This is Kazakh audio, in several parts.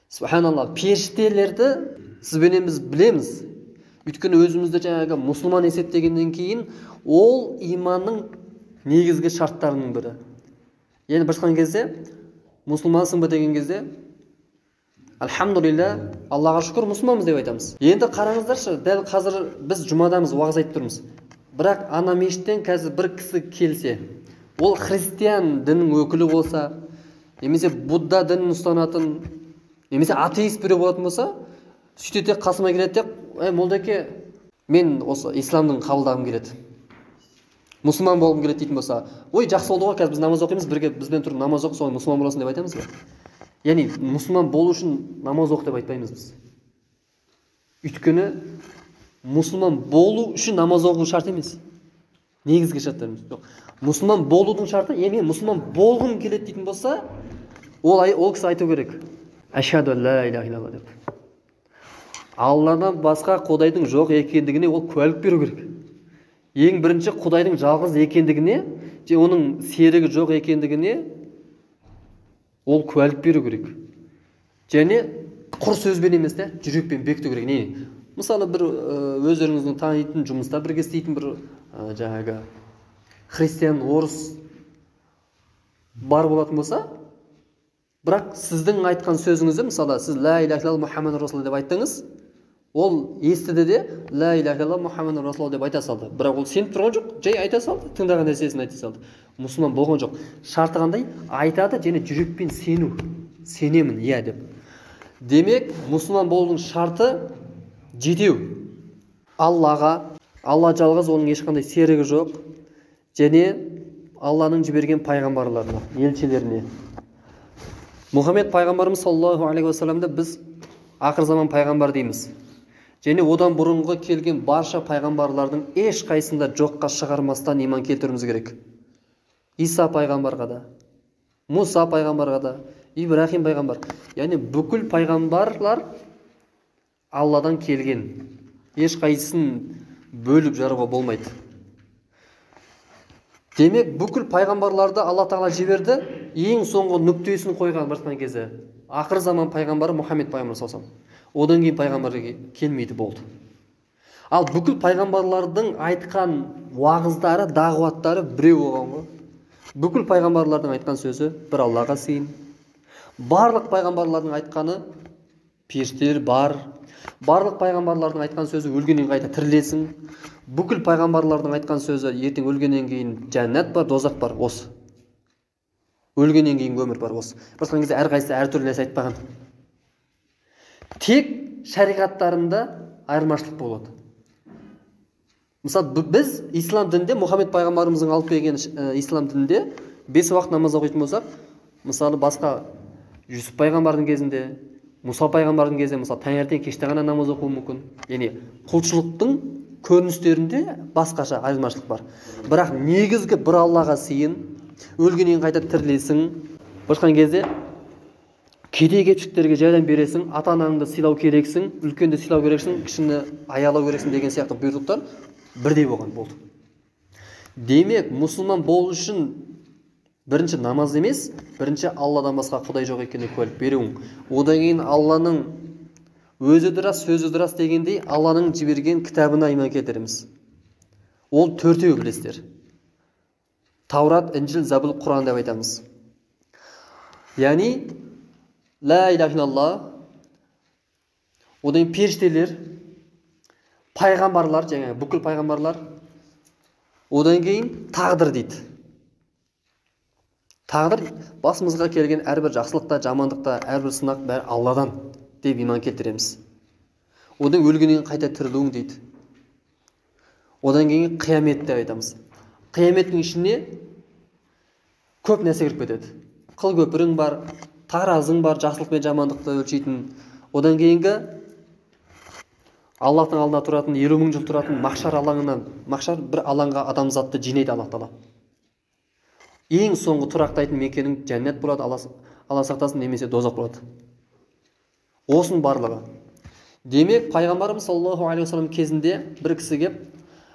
Субханалла, періштелерді сізбенен біз білеміз. Өйткені өзімізді жаңағы мұсылман есептегеннен кейін ол иманның негізгі шарттарының бірі. Яғни бір кезде мұсылмансың ба деген кезде альхамдулилля, Аллаға шүкір мұсылманбыз деп айтамыз. Енді қараңыздаршы, дәл қазір біз жұмадамыз, уағыз айтып тұрмыз. Бірақ ана мешіттен қазір бір кісі келсе, ол христиан дінінің өкілі болса, немесе Будда дінін ұстанатын, немесе атеист біреу болатын болса, сөйтеді қасыма келеді деп, молдаке, мен осы исламның қабылдағым келеді, мұсылман болғым келеді дейтін болса, ой, жақсы болды ғой, қазір біз намаз оқимыз, бірге бізбен тұрып намаз оқы, соны мұсылман боласың деп айтамыз ба? Яғни мұсылман болу үшін намаз оқы деп айтпаймыз біз. Өйткені мұсылман болу үшін намаз оқу шарт емес. Негізгі шарттарымыз жоқ. Мұсылман болудың шарты, мен мұсылман болғым келеді дейтін болса, ол кісі айту керек. Ашхаду ла иляха илlallah деп. Алладан басқа Құдайдың жоқ екендігіне ол куәлік беру керек. Ең бірінші Құдайдың жалғыз екендігіне, оның серігі жоқ екендігіне ол куәлік беру керек. Және құр сөзбен емес, жүрекпен бекіту керек. Не? Мысалы бір өздеріңіздің танитын жұмыста бірге істейтін бір жаңағы христиан, орыс бар болатын болса, бірақ сіздің айтқан сөзіңізді, мысалы сіз ла иляха илlallah Мұхаммад расул деп айттыңыз, ол естіді де ла иляха илlallah Мұхаммад расул деп айта салды. Бірақ ол сеніп тұрған жоқ, жай айта салды, тыңдаған нәрсесін айта салды. Мұсылман болған жоқ. Шарты қандай? Айтады және жүрекпен сену. Сенемін, иә деп. Демек, мұсылман болудың шарты жетеу. Аллаға, Алла жалғыз, оның ешқандай серігі жоқ, және Алланың жіберген пайғамбарларына, елшілеріне. Мұхаммед пайғамбарымыз саллаллаху алейхи уассаламды біз ақыр заман пайғамбар дейміз. Және одан бұрынғы келген барша пайғамбарлардың еш қайсында жоққа шығармастан иман келтіруіміз керек. Иса пайғамбарға да, Муса пайғамбарға да, Ибрахим пайғамбар. Яғни бүкіл пайғамбарлар Алладан келген. Еш қайсысын бөліп жаруға болмайды. Демек, бүкіл пайғамбарларды Алла Тағала жіберді, ең соңғы нүктесін қойған бір кезде. Ақыр заман пайғамбары Мұхаммед пайғамбар салсам. Одан кейін пайғамбар келмейді болды. Ал бүкіл пайғамбарлардың айтқан уағыздары, дағуаттары біреу болған ғой. Бүкіл пайғамбарлардың айтқан сөзі бір Аллаға сыйын. Барлық пайғамбарлардың айтқаны періштелер бар. Барлық пайғамбарлардың айтқан сөзі өлгеннен қайта тірілесің. Бүкіл пайғамбарлардың айтқан сөзі ертең өлгеннен кейін жәннат бар, дозақ бар, осы. Өлгеннен кейін өмір бар, осы. Бір кезде әрқайсысы әртүрлі нәрсе айтпаған. Тек шариғаттарында айырмашылық болады. Мысалы, біз ислам дінінде, Мұхаммед пайғамбарымыздың алып келген ислам дінінде 5 уақыт намаз оқитын болсақ, мысалы басқа Юсуп пайғамбардың кезінде, Мұса пайғамбардың кезінде, мысалы таңертең кеште ғана намаз оқуы мүмкін. Яғни құлшылықтың көріністерінде басқаша айырмашылық бар. Бірақ негізгі бір Аллаға сыйын, өлгеннен қайта тірілесің, бұрышқан кезде кедей-кепшіктерге жәрдем бересің, ата-анаңды сыйлау керексің, үлкенді сыйлау керексің, кішіні аялау керексің деген сияқты бұйрықтар бірдей болған болды. Демек, мұсылман болу үшін бірінші намаз емес, бірінші Алладан басқа Құдай жоқ екеніне куәлік беруің. Одан кейін Алланың өзі дұрыс, сөзі дұрыс дегендей, Алланың жіберген кітабына иман келтіреміз. Ол төртеу білесіздер. Таурат, Інжіл, Забур, Құран деп айтамыз. Яғни ла иляха илlallah, одан періштелер, пайғамбарлар, жаңағы бүкіл пайғамбарлар, одан кейін тағдыр дейді. Тағдыр басымызға келген әрбір жақсылықта, жамандықта, әрбір сынақ бәрі Алладан деп иман келтіреміз. Одан өлгеннен қайта тірілуің дейді. Одан кейін қиямет деп айтамыз. Қияметтің ішіне көп нәрсе кіріп кетеді. Қыл көпірің бар, таразың бар, жақсылық пен жамандықты өлшейтін. Одан кейінгі Аллахтың алдында тұратын, 50 мың жыл тұратын махшар алаңынан, махшар бір алаңға адамзатты жинайды Аллах Тағала. Ең соңғы тұрақтайтын мекенің жәннат болады, Алла сақтасын, немесе дозақ болады. Осының барлығы. Демек, пайғамбарымыз саллаллаху алейхи уассалам кезінде бір кісі кеп,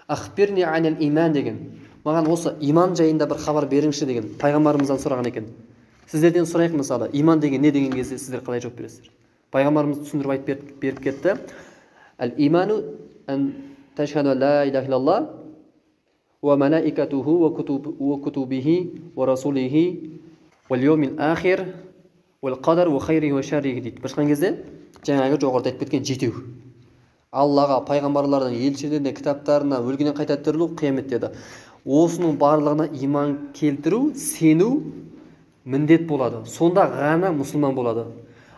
«Ахбирни анил иман» деген, маған осы иман жайында бір хабар беріңші деген пайғамбарымыздан сұраған екен. Сіздерден сұрайық, мысалы, иман деген не деген кезде сіздер қалай жауап бересіздер? Пайғамбарымыз түсіндіріп айтып беріп кетті. Әл-иману ан ташхаду ла иляха иллаллах ва малаикатуху ва кутубихи ва расулихи вал йаумил ахир вал қадар ва хайрихи ва шаррихи дейді. Бір шыққан кезде жаңағы жоғарыда айтып кеткен жетеу. Аллаға, пайғамбарлардың, елшілеріне, кітаптарына өлгеннен қайта тірілу, қиямет деді. Осының барлығына иман келтіру, сену міндет болады. Сонда ғана мұсылман болады.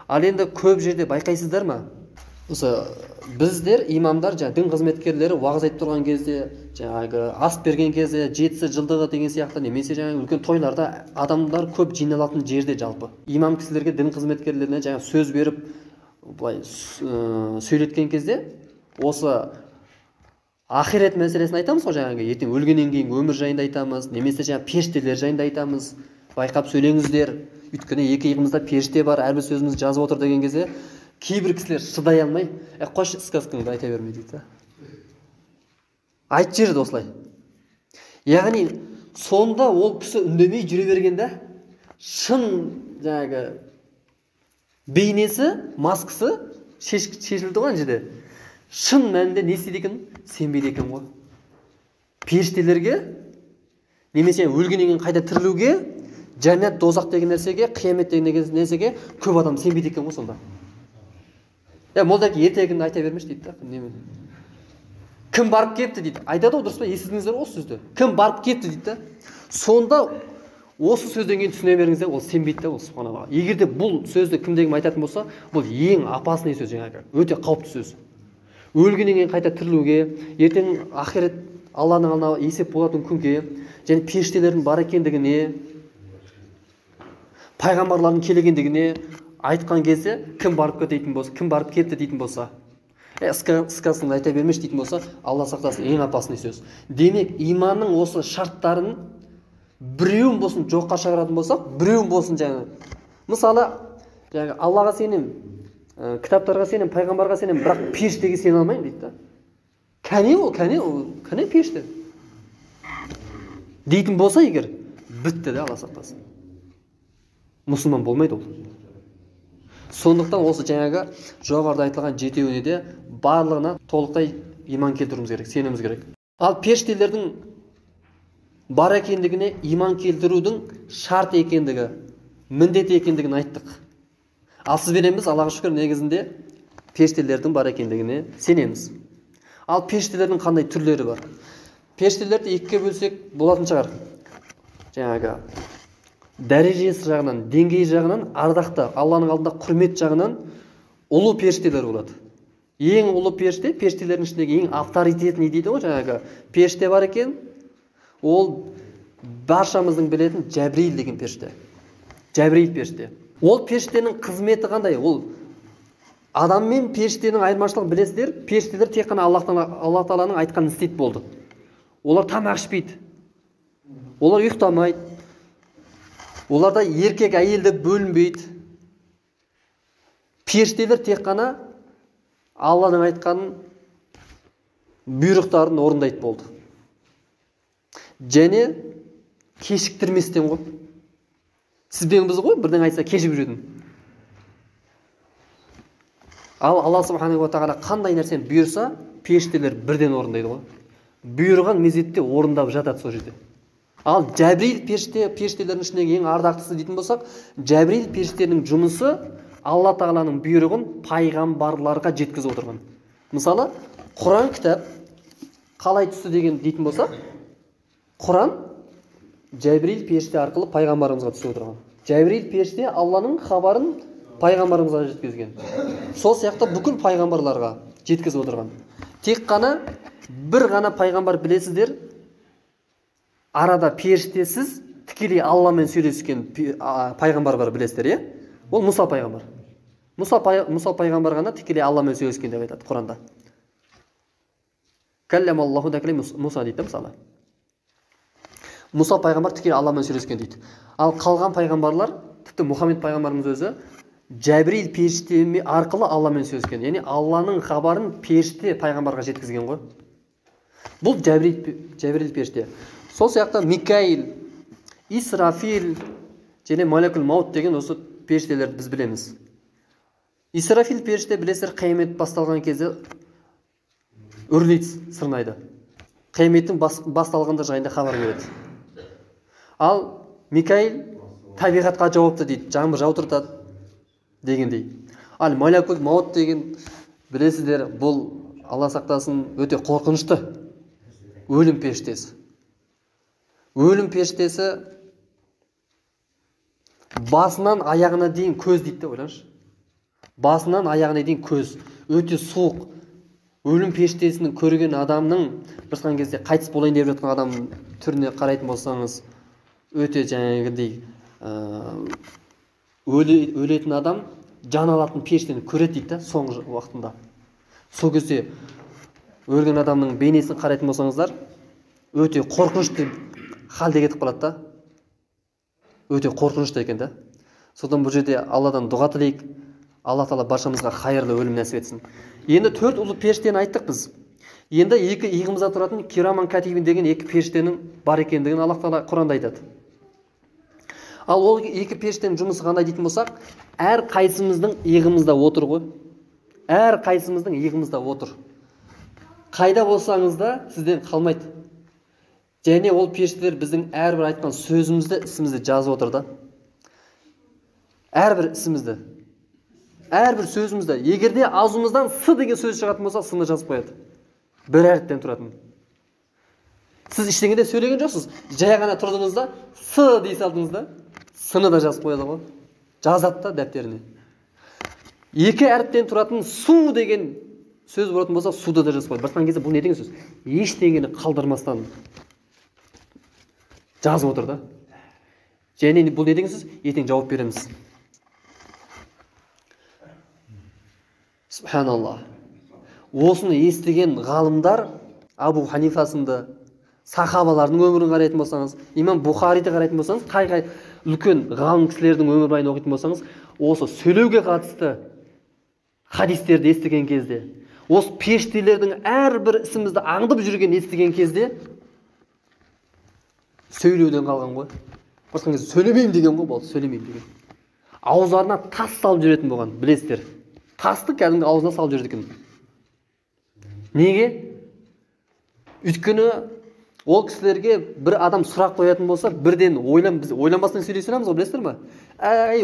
Ал енді көп жерде байқайсыздар ма? Осы біздер имамдар, дін қызметкерлері уағыз айтып тұрған кезде, жаңағы ас берген кезде, жетісі жылдығы деген сияқты, немесе жаңағы үлкен тойларда адамдар көп жиналатын жерде жалпы. Имам кісілерге, дін қызметкерлеріне жаңағы сөз беріп, былай сөйлеткен кезде, осы ақирет мәселесін айтамыз ғой, жаңағы ертең өлгеннен кейін өмір жайында айтамыз, немесе жаңағы періштелер жайында айтамыз. Байқап сөйлеңіздер, өйткені екі иығымызда періште бар, әрбір сөзімізді жазып отыр деген кезде, кейбір кісілер шыдай алмай, қойшы сказкаңды айта берме дейді. Айтып жіберді осылай. Яғни сонда ол кісі үндемей жүре бергенде, шын жаңағы бейнесі, маскасы шешілді ғой жерде. Шын мәнінде не істейді екен? Сенбейді екен ғой. Періштелерге, немесе өлгеннен кейін қайта тірілуге, жәннат, дозақ деген нәрсеге, қиямет деген нәрсеге көп адам сенбейді екен ғой сонда. Молдаки ертегіні айта бермеш дейді да. Кім барып кепті дейді. Айтады ғой, дұрыс па? Естідіңіздер осы сөзді. Кім барып кепті дейді да. Сонда осы сөзден кейін түсіне беріңіздер, ол сенбейді да, ол субханалла. Егер де бұл сөзді кімдегім айтатын болса, бұл ең опасный сөз, жаңағы өте қауіпті сөз. Өлгеннен кейін қайта тірілуге, ертең ақирет Алланың алдына есеп болатын күнге, және періштелердің бар екендігіне, пайғамбарлардың келгендігіне айтқан кезде, кім барып кететін болса, кім барып кетті дейтін болса, сказкасын айта бермеш дейтін болса, Алла сақтасын, ең опасный сөз. Демек, иманның осы шарттарын біреуін болсын жоққа шығаратын болсақ, біреуін болсын жаңағы. Мысалы, Аллаға сенем, кітаптарға сенем, пайғамбарға сенем, бірақ періштеге сене алмаймын дейді да. Кәне періште дейтін болса егер, бітті де, Алла сақтасын. Мұсылман болмайды ол. Сондықтан осы жаңағы жоғарыда айтылған жетеуіне де барлығына толықтай иман келтіруіміз керек, сеніміз керек. Ал періштелердің бар екендігіне иман келтірудің шарт екендігі, міндет екендігін айттық. Ал сізбенеміз, Аллаға шүкір, негізінде періштелердің бар екендігіне сенеміз. Ал періштелердің қандай түрлері бар? Періштелерді екіге бөлсек болатын шығар. Жаңағы дәрежесі жағынан, деңгейі жағынан, ардақты, Алланың алдында құрмет жағынан ұлы періштелер болады. Ең ұлы періште, періштелердің ішіндегі ең авторитетный дейді ғой, жаңағы періште бар екен, ол баршамыздың білетін Жәбірейіл деген періште. Жәбірейіл періште. Ол періштенің қызметі қандай? Ол адам мен періштенің айырмашылығын білесіздер. Періштелер тек қана Алла Тағаланың айтқанын істейді болды. Олар тамақ ішпейді. Олар ұйықтамайды. Оларда еркек әйелді бөлінбейді. Періштелер тек қана Алланың айтқанын, бұйрықтарын орындайды болды. Және кешіктірместен ғой. Сізбен біз ғой, бірден айтса кешіп жүретін. Ал Алла субханаһу ва тағала қандай нәрсені бұйырса, періштелер бірден орындайды ғой. Бұйырған мезетте орындап жатады сол жерде. Ал Жәбірейіл періштелердің ішіндегі ең ардақтысы дейтін болсақ, Жәбірейіл періштенің жұмысы Алла Тағаланың бұйрығын пайғамбарларға жеткізіп отырған. Мысалы, Құран кітап қалай түсті деген дейтін болсақ, Құран Жәбірейіл періште арқылы пайғамбарымызға түсіп отырған. Жәбірейіл періште Алланың хабарын пайғамбарымызға жеткізген. Сол сияқты бүкіл пайғамбарларға жеткізіп отырған. Тек қана бір ғана пайғамбар білесіздер, арада періштесіз тікелей Алламен сөйлескен пайғамбар бар, білесіздер, е? Ол Мұса пайғамбар. Мұса пайғамбар ғана тікелей Алламен сөйлескен деп айтады Құранда. Кәлләмаллаху тәкәлләм Мұса дейді мысалы. Мұса пайғамбар тікелей Алламен сөйлескен дейді. Ал қалған пайғамбарлар, тіпті Мұхаммед пайғамбарымыз өзі Жәбірейіл періште арқылы Алламен сөйлескен. Яғни Алланың хабарын періште пайғамбарға жеткізген ғой. Бұл Жәбірейіл періште. Сол сияқты Микаил, Исрафил және Малекул Маут деген осы періштелерді біз білеміз. Исрафил періште білесіздер, қиямет басталған кезде үрлейді, сырнайды. Қияметтің басталғанда жайында хабар береді. Ал Микаил табиғатқа жауапты дейді, жаңбыр жаудыртады дегендей. Ал малакул маут деген білесіздер, бұл Алла сақтасын өте қорқынышты өлім періштесі. Өлім періштесі басынан аяғына дейін көз дейді, ойлаңызшы. Басынан аяғына дейін көз, өте суық. Өлім періштесінің көрген адамның бір кезде қайтыс болайын деп жатқан адамның түріне қарайтын болсаңыз, өте жаңағыдай өлетін адам жан алатын періштені көреді дейді, соңғы уақытында. Сол кезде өлген адамның бейнесін қарайтын болсаңыздар, өте қорқынышты халде кетіп қалады да. Өте қорқынышты екен да. Содан бұл жерде Алладан дұға тілейік, Алла Тағала баршамызға қайырлы өлім нәсіп етсін. Енді 4 ұлы періштені айттық біз. Енді 2 иығымызда тұратын Кираман Катибин деген 2 періштенің бар екендігін Алла Тағала Құранда айтады. Ал ол 2 періштенің жұмысы қандай дейтін болсақ, әр қайсымыздың иығымызда отыр ғой. Әр қайсымыздың иығымызда отыр. Қайда болсаңыз да сізден қалмайды. Және ол періштелер біздің әрбір айтқан сөзімізді, ісімізді жазып отыр да. Әрбір ісімізді, әрбір сөзімізді. Егерде аузымыздан с деген сөз шығатын болса, сыны жазып қояды. Бір әріптен тұратын. Сіз ештеңеде сөйлеген жоқсыз. Жай ғана тұрдыңыз да, с дей салдыңыз да, сыны да жазып қояды ғой. Жазады да дәптеріне. 2 әріптен тұратын су деген сөз болатын болса, суды да жазып қояды. Басқан кезде бұл не деген сөз? Ештеңені қалдырмастан жазып отыр да. Және бұл не деген сөз? Ертең жауап береміз. Субханалла. Осыны естіген ғалымдар, Абу Ханифа сынды сахабалардың өмірін қарайтын болсаңыз, имам Бухариді қарайтын болсаңыз, қай үлкен ғалым кісілердің өмірбайын оқитын болсаңыз, осы сөйлеуге қатысты хадистерді естіген кезде, осы періштелердің әрбір ісімізді аңдып жүрген естіген кезде сөйлеуден қалған ғой. Басқан кезде сөйлемеймін деген ғой, болды, сөйлемеймін деген. Ауздарына тас салып жүретін болған, білесіздер. Тасты кәдімгі аузына салып жүрді екен. Неге? Өйткені ол кісілерге бір адам сұрақ қоятын болса, бірден ойланбастан сөйлей саламыз ғой, білесіздер ме?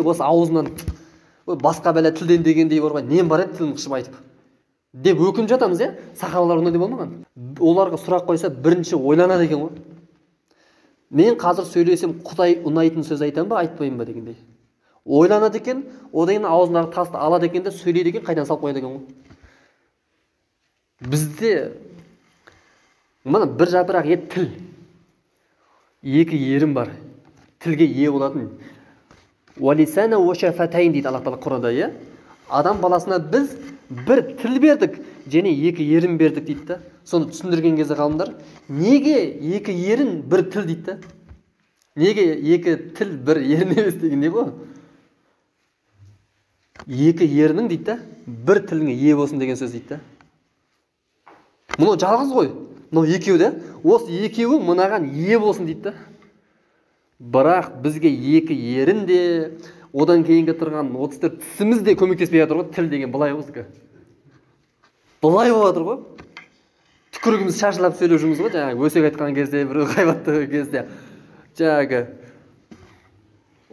Осы аузынан басқа бәле тілден дегендей бар ғой, нем бар еді тілін қышып айтып. Деп өкініп жатамыз, е? Сахабалар ондай болмаған. Оларға сұрақ қойса, бірінші ойланады екен ғой. Мен қазір сөйлесем, Құдай ұнайтын сөз айтам ба, айтпайым ба дегендей. Ойланады екен, одан аузындағы тасты алады екен де сөйлейді екен, қайдан салып қояды екен ғой. Бізде мына бір жапырақ ет тіл, 2 ерім бар, тілге ие болатын. Уалисана уашафатайн дейді Алла Тағала Құранда, е? Адам баласына біз бір тіл бердік, және 2 ерім бердік дейді да. Соны түсіндірген кезде ғалымдар, неге 2 ерін бір тіл дейді да? Неге 2 тіл бір ерін емес деген не бұл? 2 ерінің дейді да, бір тіліңе ие болсын деген сөз дейді да. Мұны жалғыз ғой. Мұны екеу да, осы екеуі мынаған ие болсын дейді да. Бірақ бізге 2 ерін де, одан кейінгі тұрған 34 тісіміз де көмектеспей жатыр ғой, тіл деген былай ғой. Былай болып жатыр ғой. Түкірігіміз шашылап сөйлеу жұмыз ғой, жаңағы өсек айтқан кезде, бір ғайбатты кезде. Жаңағы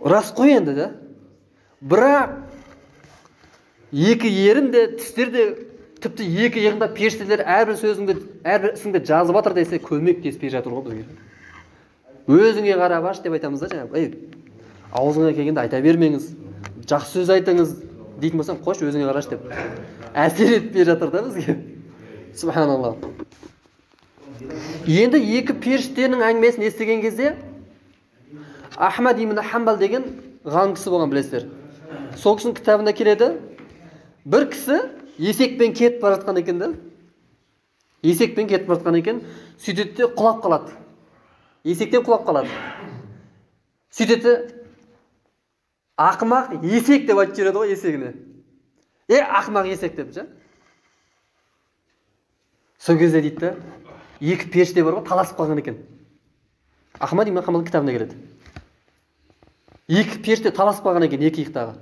рас қой енді да. Бірақ 2 ерін де, тістер де, тіпті 2 иығында періштелер әрбір сөзіңді, әрбір ісіңді жазып жатыр десе, көмектеспей жатыр ғой бізге. Өзіңе қарап аш деп айтамыз да, жаңағы, аузыңа келгенде айта бермеңіз, жақсы сөз айтыңыз дейтін болсам, қош өзіңе қараш деп. Әсер етпей жатыр да бізге. Субханалла. Енді 2 періштенің әңгімесін естіген кезде Ахмад ибн Хамбал деген ғалым кісі болған, білесіздер. Сол кісінің кітабында келеді, бір кісі есекпен кетіп бара жатқан екен да. Есекпен кетіп бара жатқан екен, сөйтеді де құлап қалады. Есектен құлап қалады. Сөйтеді, ақымақ есек деп айтып жүреді ғой есегіне. Ақымақ есек деп, жа. Сол кезде дейді да, 2 періште бар ғой, таласып қалған екен. Ахмад ибн Хамбалдың кітабында келеді. 2 періште таласып қалған екен, 2 иықтағы.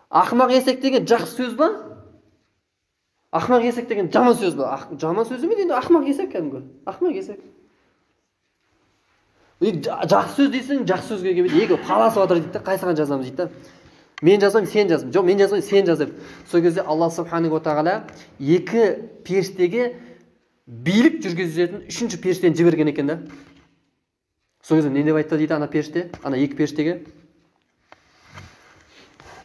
Ақымақ есек деген жақсы сөз ба? Ақымақ есек деген жаман сөз ба? Жаман сөз емес, енді ақымақ есек кәдімгі. Ақымақ есек. Жақсы сөз дейсің, жақсы сөзге келмейді. Екі таласып жатыр дейді, қайсыған жазамыз дейді. Мен жазбаймын, сен жаз. Жоқ, мен жазбаймын, сен жаз деп. Сол кезде Алла субханаху ва тағала екі періштеге билік жүргізетін үшінші періштені жіберген екен да. Сол кезде не деп айтты дейді ана періште, ана екі періштеге?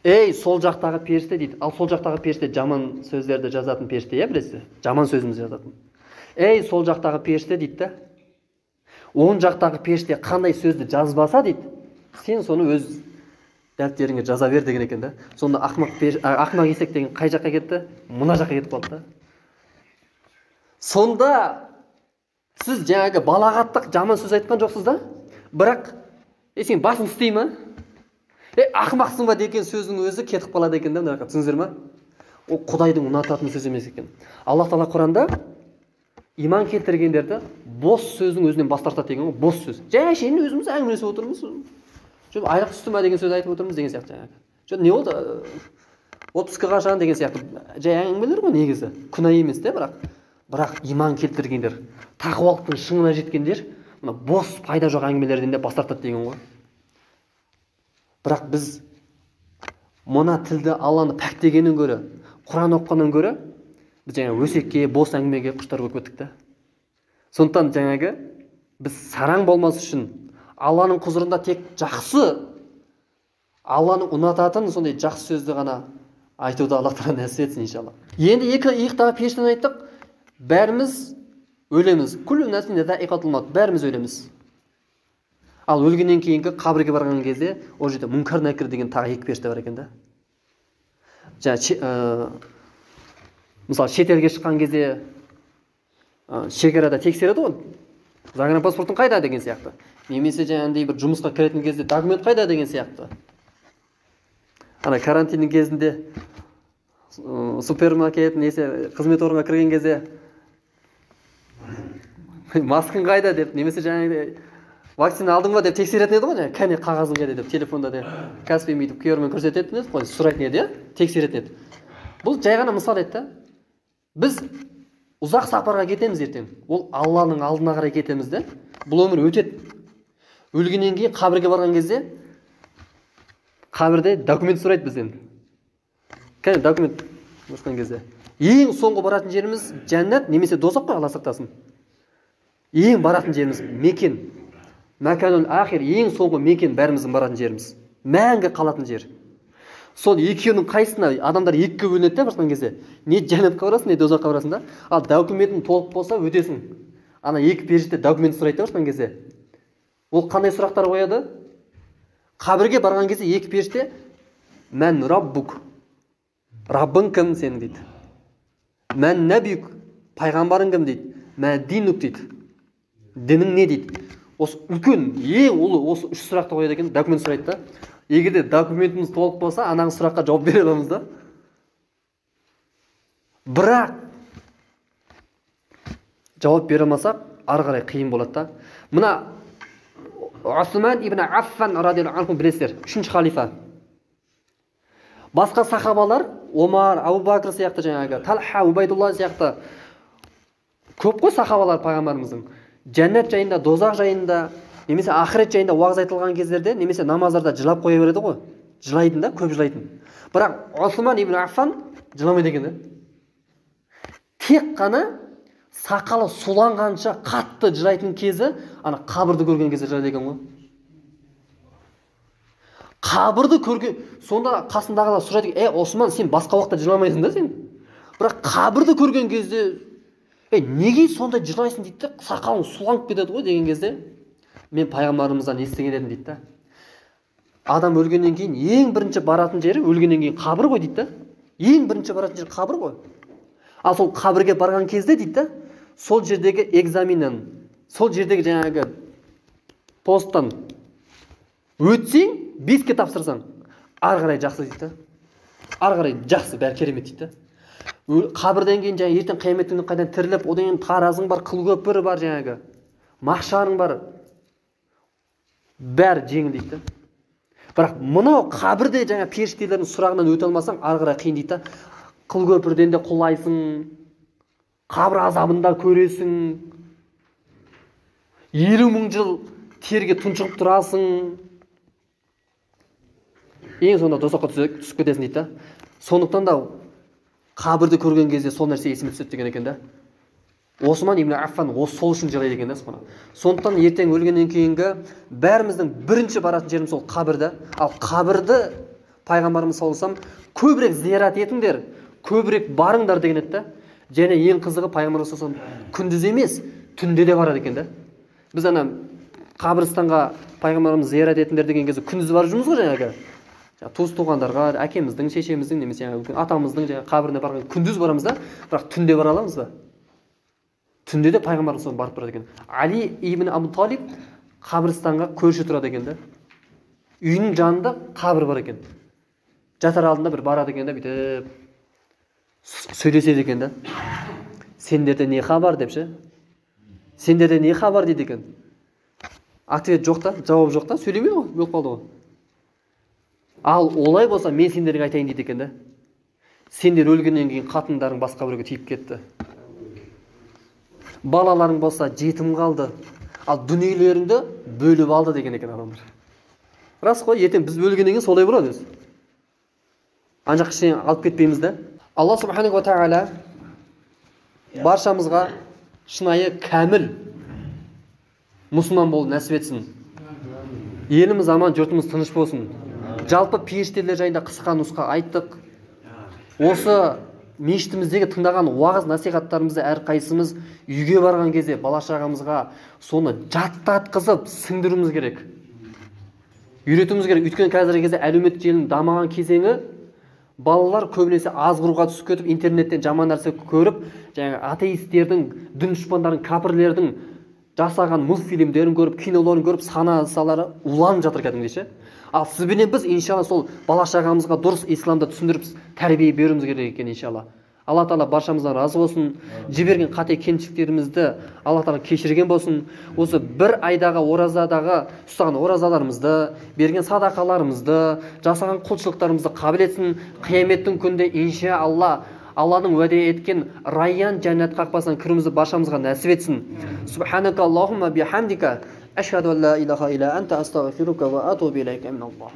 Ей, сол жақтағы періште дейді. Ал сол жақтағы періште жаман сөздерді жазатын періште, иә, білесіз? Жаман сөзімізді жазатын. Ей, сол жақтағы періште дейді да. Оң жақтағы періште қандай сөзді жазбаса дейді, сен соны өз дәптеріңе жаза бер деген екен да. Сонда ақымақ есек деген қай жаққа кетті? Мына жаққа кетіп қалды да. Сонда сіз жаңағы балағаттық жаман сөз айтқан жоқсыз да, бірақ сен басың істей ма? Ақымақсың ба деген сөздің өзі кетіп қалады екен да, мына жаққа, түсіндіңіздер ма? Ол Құдайдың ұнататын сөз емес екен. Аллах тағала Құранда иман келтіргендерді бос сөздің өзінен бас тартады деген ғой, бос сөз. Жай әшейін өзіміз әңгімелесіп отырмыз. Жоқ, айлық түсті ма деген сөз айтып отырмыз деген сияқты жаңағы. Жоқ, не болды? Отпусқа қашан деген сияқты. Жай әңгімелер ғой негізі. Күнә емес те, бірақ иман келтіргендер, тақуалықтың шыңына жеткендер, мына бос пайда жоқ әңгімелерден де бас тартады деген ғой. Бірақ біз мына тілді Алланы пәктегеннен гөрі, Құран оқығаннан гөрі, біз жаңағы өсекке, бос әңгімеге құштар болып кеттік та. Сондықтан жаңағы біз сараң болмас үшін Алланың құзырында тек жақсы, Алланың ұнататын сондай жақсы сөзді ғана айтуды Аллах тағала нәсіп етсін иншалла. Енді иықтағы періштені айттық, бәріміз өлеміз. Күллу нәсин заиқатул маут, бәріміз өлеміз. Ал өлгеннен кейінгі қабірге барған кезде ол жерде Мұнкар Накир деген тағы екі періште бар екен да. Мысалы шетелге шыққан кезде шекарада тексереді ғой, загранпаспортың қайда деген сияқты. Немесе жаңағындай бір жұмысқа кіретін кезде документ қайда деген сияқты. Ана карантиннің кезінде супермаркет несе қызмет орнына кірген кезде маскың қайда деп, немесе жаңағыдай вакцина алдың ба деп тексеретін еді ғой, жаңағы кәне қағазың қайда деп телефонда деп Каспий бүйтіп QR-мен көрсететін еді ғой, сұрайтын еді, тексеретін еді. Бұл жай ғана мысал еді да. Біз ұзақ сапарға кетеміз ертең. Ол Алланың алдына қарай кетеміз де. Бұл өмір өтеді. Өлгеннен кейін қабірге барған кезде қабірде документ сұрайды бізден. Кәне документ басқан кезде. Ең соңғы баратын жеріміз жәннат немесе дозақ қой, Алла сақтасын. Ең баратын жеріміз мекен. Мәканул ахир, ең соңғы мекен бәріміздің баратын жеріміз. Мәңгі қалатын жер. Сол екеуінің қайсына адамдар екіге бөлінеді де басқан кезде. Не жәннатқа барасың, не дозаққа барасың да. Ал документің толық болса өтесің. Ана екі періште документ сұрайды да басқан кезде. Ол қандай сұрақтар қояды? Қабірге барған кезде екі періште мән раббук, раббың кім сенің дейді. Мән нәбиюк, пайғамбарың кім дейді. Мән динук дейді. Дінің не дейді. Осы үлкен, ең ұлы осы үш сұрақты қояды екен, документ сұрайды да. Егер де документіміз толық болса, ананың сұраққа жауап бере аламыз да. Бірақ жауап бере алмасақ, ары қарай қиын болады да. Мына Усман ибн Аффан радиаллаху анху білесіздер, үшінші халифа. Басқа сахабалар, Омар, Абу Бакр сияқты жаңағы, Талха, Убайдулла сияқты көп қой сахабалар пайғамбарымыздың. Жәннат жайында, дозақ жайында, немесе ақырет жайында уағыз айтылған кездерде, немесе намаздарда жылап қоя береді ғой. Жылайтын да, көп жылайтын. Бірақ Усман ибн Аффан жыламайды екен да. Тек қана сақалы суланғанша қатты жылайтын кезі, ана қабірді көрген кезде жылайды екен ғой. Қабірді көрген, сонда қасындағылар сұрайды, Осман, сен басқа уақытта жыламайсың да сен. Бірақ қабірді көрген кезде, неге сонда жылайсың дейді, сақалың суланып кетеді ғой деген кезде, мен пайғамбарымыздан естіген едім дейді да. Адам өлгеннен кейін ең бірінші баратын жері өлгеннен кейін қабір ғой дейді да. Ең бірінші баратын жері қабір ғой. Ал сол қабірге барған кезде дейді да, сол жердегі экзаменнен, сол жердегі жаңағы посттан өтсең, 5-ке тапсырсаң, ары қарай жақсы дейді да. Ары қарай жақсы, бәрі керемет дейді да. Қабірден кейін жаңағы ертең қиямет күні қайдан тіріліп, одан кейін таразың бар, қыл көпірі бар жаңағы, махшарың бар. Бәрі жеңіл дейді. Бірақ мынау қабірде жаңа періштелердің сұрағынан өте алмасаң, ары қарай қиын дейді. Қыл көпірден де құлайсың, қабір азабында көресің, 50.000 жыл терге тұншығып тұрасың. Ең сонда тозаққа түсіп кетесің дейді. Сондықтан да қабірді көрген кезде сол нәрсе есіме түседі деген екен да. Осман ибн Аффан сол үшін жылайды екен да. Сондықтан ертең өлгеннен кейінгі бәріміздің бірінші баратын жеріміз сол қабірді. Ал қабірді пайғамбарымыз саллаллаху алейхи вассалам көбірек зиярат етіңдер, көбірек барыңдар деген еді да. Және ең қызығы пайғамбар саллаллаху алейхи вассалам күндіз емес, түнде де барады екен да. Біз ана қабірстанға пайғамбарымыз зиярат етіңдер деген кезде күндіз барып жүрміз ғой жаңағы. Туыс туғандарға, әкеміздің, шешеміздің немесе атамыздың қабіріне барған күндіз барамыз да, бірақ түнде бара аламыз ба? Түнде де пайғамбарымыз барып тұрады екен. Али ибн Абу Талиб қабірстанға көрші тұрады екен да. Үйінің жанында қабір бар екен. Жатар алдында бір барады екен да, бүйтіп сөйлеседі екен да. Сендерде не хабар депші? Сендерде не хабар дейді екен. Ответ жоқ та, жауап жоқ та, сөйлемейді ғой, өліп қалды ғой. Ал олай болса мен сендерге айтайын дейді екен да. Сендер өлгеннен кейін қатындарың басқа біреуге тиіп кетті. Балаларың болса жетім қалды. Ал дүниелеріңді бөліп алды деген екен адамдар. Рас қой, ертең біз өлгеннен кейін солай болады өзі. Ана жақ кішкене алып кетпейміз да. Алла субханаху ва тағала баршамызға шынайы кәміл мұсылман болу нәсіп етсін. Еліміз аман, жұртымыз тыныш болсын. Жалпы періштелер жайында қысқа нұсқа айттық. Осы мешітіміздегі тыңдаған уағыз насихаттарымызды әрқайсымыз үйге барған кезде бала-шағамызға соны жаттатқызып сіңдіруіміз керек. Үйретуіміз керек. Өйткені қазіргі кезде әлеуметтік желінің дамыған кезеңі, балалар көбінесе азғыруға түсіп кетіп, интернеттен жаман нәрсе көріп, жаңағы атеистердің, дін дұшпандардың, кәпірлердің жасаған мультфильмдерін көріп, киноларын көріп, санасалары уланып жатыр кәдімгідей ше. Ал сізбенен біз иншалла сол бала-шағамызға дұрыс исламды түсіндіріп тәрбие беруіміз керек екен иншалла. Алла Тағала баршамыздан разы болсын. Жіберген қате кемшіліктерімізді Алла Тағала кешірген болсын. Осы бір айдағы оразадағы ұстаған оразаларымызды, берген садақаларымызды, жасаған құлшылықтарымызды қабыл етсін. Қияметтің күнінде иншалла Алланың уәде еткен райян жәннат қақпасынан кіруімізді баршамызға нәсіп етсін. Субханака Аллахумма бихамдика ашхаду ан ла илаха илля анта астағфирука ва атубу илейка миналлах.